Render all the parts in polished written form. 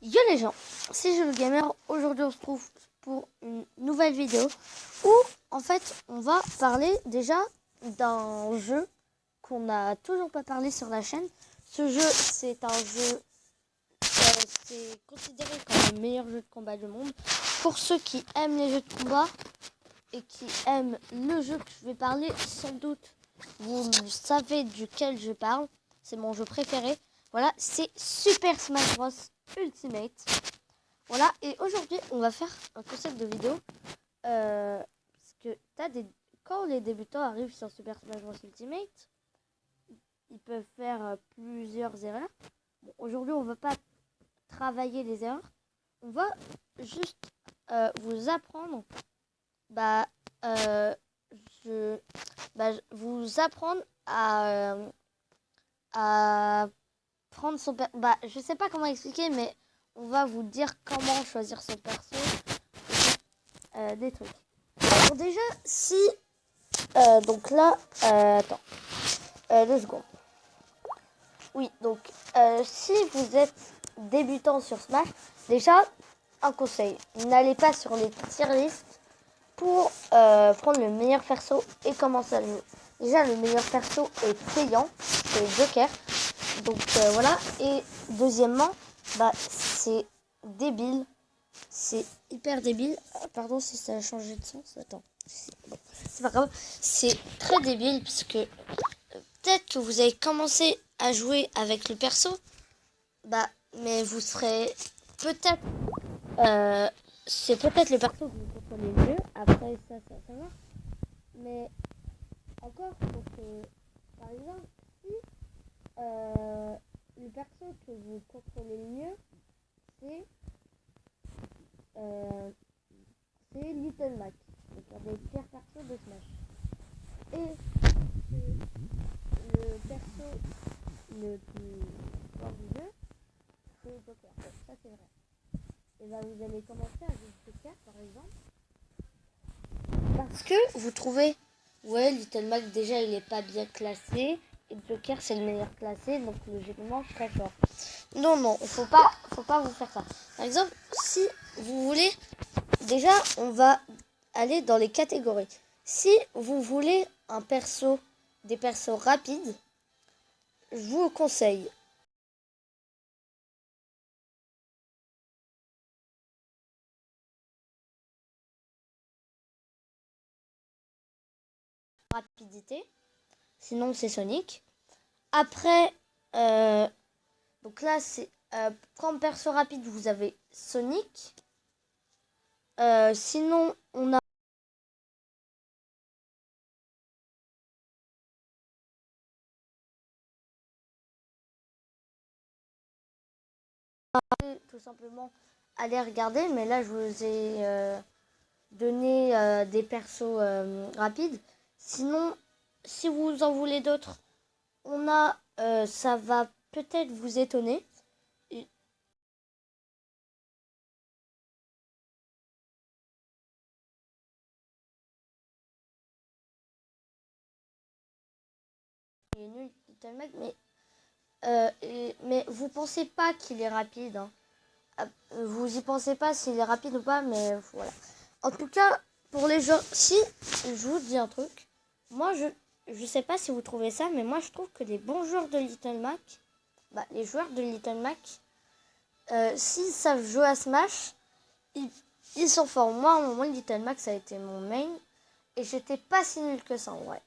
Yo les gens, c'est Je le Gamer. Aujourd'hui on se trouve pour une nouvelle vidéo où en fait on va parler déjà d'un jeu qu'on n'a toujours pas parlé sur la chaîne. Ce jeu c'est un jeu, c'est considéré comme le meilleur jeu de combat du monde. Pour ceux qui aiment les jeux de combat et qui aiment le jeu que je vais parler, sans doute vous savez duquel je parle. C'est mon jeu préféré. Voilà, c'est Super Smash Bros Ultimate. Voilà, et aujourd'hui, on va faire un concept de vidéo. Parce que quand les débutants arrivent sur Super Smash Bros Ultimate, ils peuvent faire plusieurs erreurs. Bon, aujourd'hui, on ne va pas travailler les erreurs. On va juste vous apprendre vous apprendre à prendre son je sais pas comment expliquer, mais on va vous dire comment choisir son perso, des trucs. Alors déjà, si donc là, attends, 2 secondes. Oui, donc si vous êtes débutant sur Smash, déjà un conseil, n'allez pas sur les tier lists pour prendre le meilleur perso et commencer à jouer. Déjà, le meilleur perso est payant, c'est le Joker. Donc voilà. Et deuxièmement, c'est débile. C'est hyper débile. Pardon si ça a changé de sens. Attends. Bon, c'est pas grave. C'est très débile puisque peut-être que vous avez commencé à jouer avec le perso. Mais vous serez peut-être... c'est peut-être le perso que vous contrôlez le mieux. Après, ça va. Mais encore, donc, par exemple, si le perso que vous contrôlez le mieux, c'est Little Mac. Donc, un des pires persos de Smash. Et le perso le plus fort du jeu, c'est Joker. Bon, ça c'est vrai. Et vous allez commencer à jouer Joker par exemple. Parce que vous trouvez, ouais, Little Mac déjà il est pas bien classé. Et Joker c'est le meilleur classé, donc logiquement très fort. Non, faut pas vous faire ça. Par exemple, si vous voulez, déjà on va aller dans les catégories. Si vous voulez des persos rapides, je vous conseille rapidité. Sinon c'est Sonic. Après, donc là c'est comme perso rapide vous avez Sonic. Sinon on a tout simplement aller regarder, mais là je vous ai donné des persos rapides. Sinon, si vous en voulez d'autres, on a, ça va peut-être vous étonner. Il est nul, Little Mac, mais vous pensez pas qu'il est rapide, hein. Vous y pensez pas s'il est rapide ou pas, mais voilà. En tout cas, pour les gens, si je vous dis un truc, moi je sais pas si vous trouvez ça, mais moi je trouve que les bons joueurs de Little Mac, les joueurs de Little Mac, s'ils savent jouer à Smash, ils sont forts. Moi, à un moment, Little Mac, ça a été mon main, et j'étais pas si nul que ça en vrai.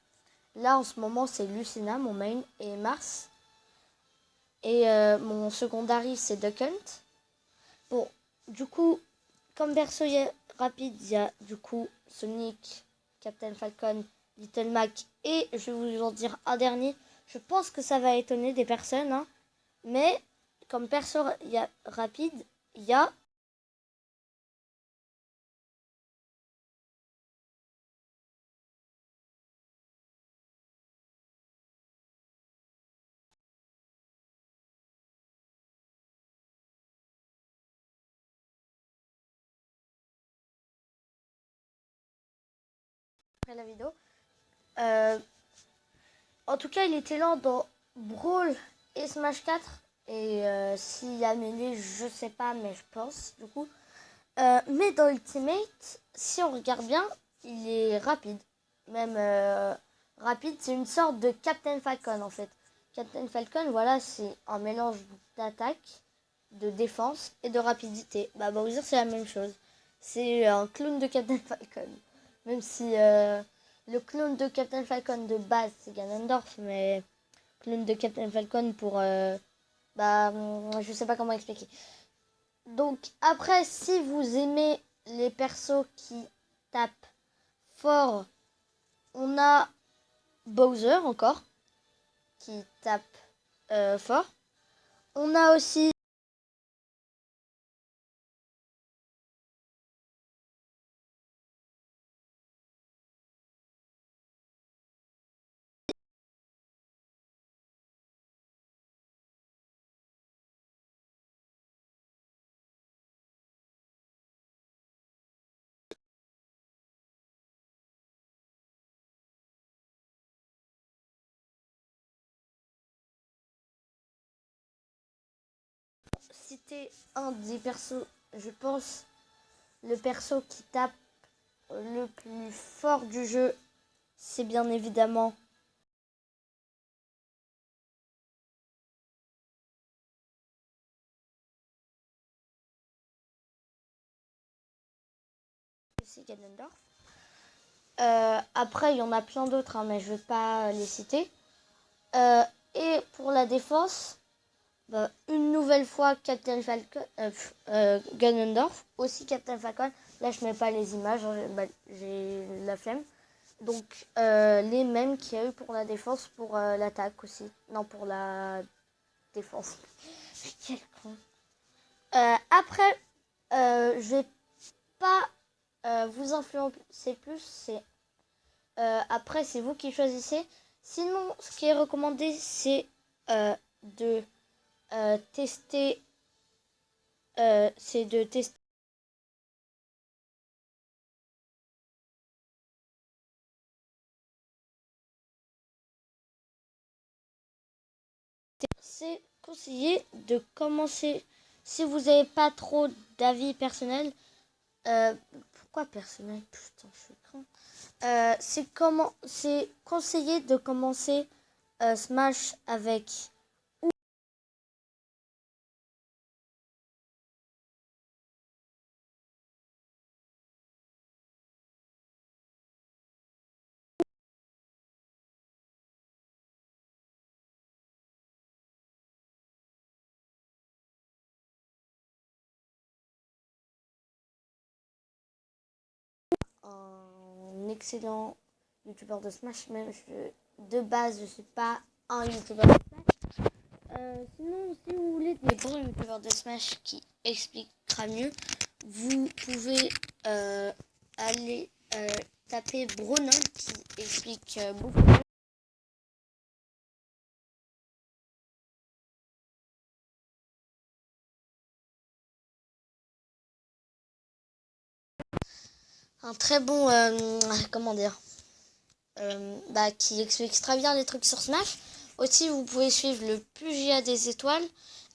Là, en ce moment, c'est Lucina, mon main, et Mars. Et mon secondary, c'est Duck Hunt. Bon, du coup, comme perso rapide, il y a du coup Sonic, Captain Falcon, Little Mac, et je vais vous en dire un dernier. Je pense que ça va étonner des personnes, hein, mais comme perso rapide, il y a après la vidéo. En tout cas, il était lent dans Brawl et Smash 4. Et s'il y a mêlée, je sais pas, mais je pense du coup. Mais dans Ultimate, si on regarde bien, il est rapide. Même rapide, c'est une sorte de Captain Falcon en fait. Captain Falcon, voilà, c'est un mélange d'attaque, de défense et de rapidité. Bah Bowser, c'est la même chose. C'est un clone de Captain Falcon. Même si le clone de Captain Falcon de base, c'est Ganondorf, mais clone de Captain Falcon pour... je sais pas comment expliquer. Donc après, si vous aimez les persos qui tapent fort, on a Bowser encore, qui tape fort. On a aussi cité un des persos, je pense, le perso qui tape le plus fort du jeu, c'est bien évidemment Ganondorf. Après, il y en a plein d'autres, hein, mais je ne vais pas les citer. Et pour la défense, bah, une nouvelle fois Captain Falcon, Ganondorf, aussi Captain Falcon. Là, je mets pas les images, hein, j'ai la flemme. Donc, les mêmes qu'il y a eu pour la défense, pour l'attaque aussi. Non, pour la défense. Quel con. Après, je vais pas vous influencer plus. Après, c'est vous qui choisissez. Sinon, ce qui est recommandé, c'est de tester. C'est de tester. C'est conseillé de commencer. Si vous n'avez pas trop d'avis personnel, pourquoi personnel? Putain, je suis con. C'est conseillé de commencer Smash avec. Un excellent youtubeur de Smash, même de base je suis pas un youtubeur de Smash. Sinon, si vous voulez des bons youtubeurs de Smash qui expliquera mieux, vous pouvez aller taper Bronin qui explique beaucoup mieux. Un très bon comment dire qui explique très bien les trucs sur Smash. Aussi, vous pouvez suivre le PUGA des étoiles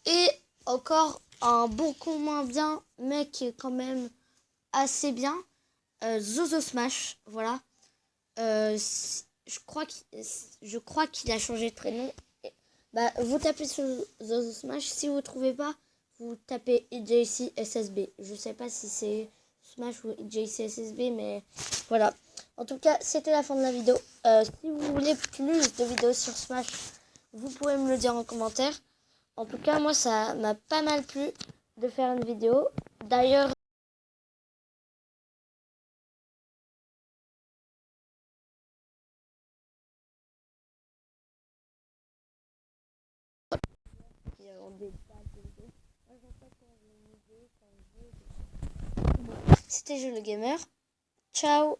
et encore un bon coup moins bien, mais qui est quand même assez bien, Zozo Smash. Voilà. Je crois qu'il a changé de prénom. Vous tapez sur Zozo Smash. Si vous ne trouvez pas, vous tapez EJC SSB. Je sais pas si c'est Smash ou EJC SSB, mais voilà. En tout cas, c'était la fin de la vidéo. Si vous voulez plus de vidéos sur Smash, vous pouvez me le dire en commentaire. En tout cas, moi, ça m'a pas mal plu de faire une vidéo. D'ailleurs, c'était Je le Gamer. Ciao!